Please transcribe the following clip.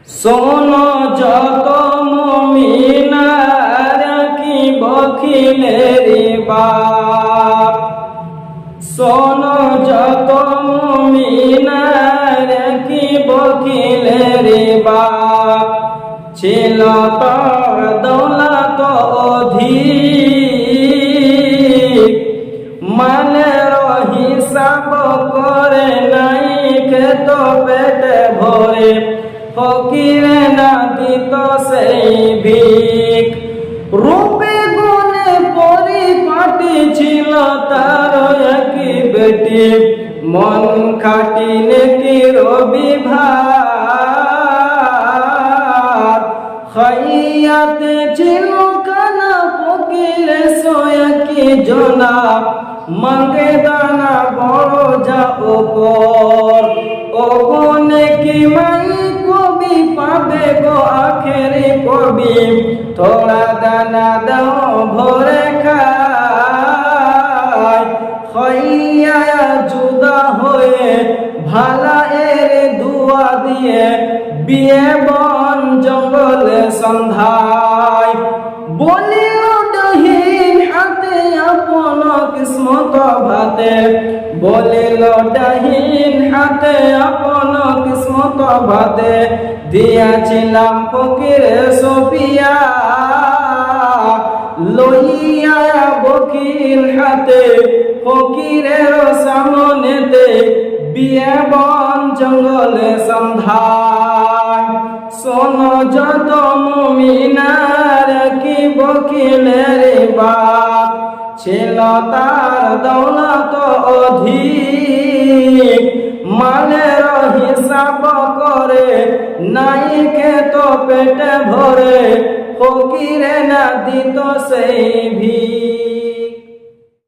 শোনো যত মুমিনার কি বখিলের বাপ, শোনো যত মুমিনার কি বখিলের বাপ, ছিল তার দৌলত অধিক, মালের হিসাব করে নাই খেত পেটে ভরে, ফকিরে না দিত সেই ভিক। রূপে গুণে পরিপাটি ছিল তার একই বেটি, মন খাটি নেকির বিভাগ। খাইয়াতে ছিল কানা ফকিরে সয়াকি জনা, মাঙ্গে দানা বড় যা উপর। ও কোনে কি মাই কবি পাবে গো আখেরি কবি, থোড়া দানা দাও ভরে খায়। খাইয়া জুদা হয়ে ভালা এর দুয়া দিয়ে, বিয়ে বন জঙ্গলে সন্ধ্যায়। বলিল ডাহিন হাতে আপন কিসমত ভাতে, বলিল ডাহিন হাতে আপন কিসমত ভাতে, দিয়াছিলাম ফকির সফিয়া। লইয়া বকিল হাতে ফকিরের সামনেতে, বিয়ে বন জঙ্গলে সন্ধ্যায়। শোনো যত মুমিনার কি বকিলের বাপ, ছিল তার দৌলত অধিক, মালের হিসাব করে নাই খেত পেটে ভরে, ফকিরে না দিত সেই ভি।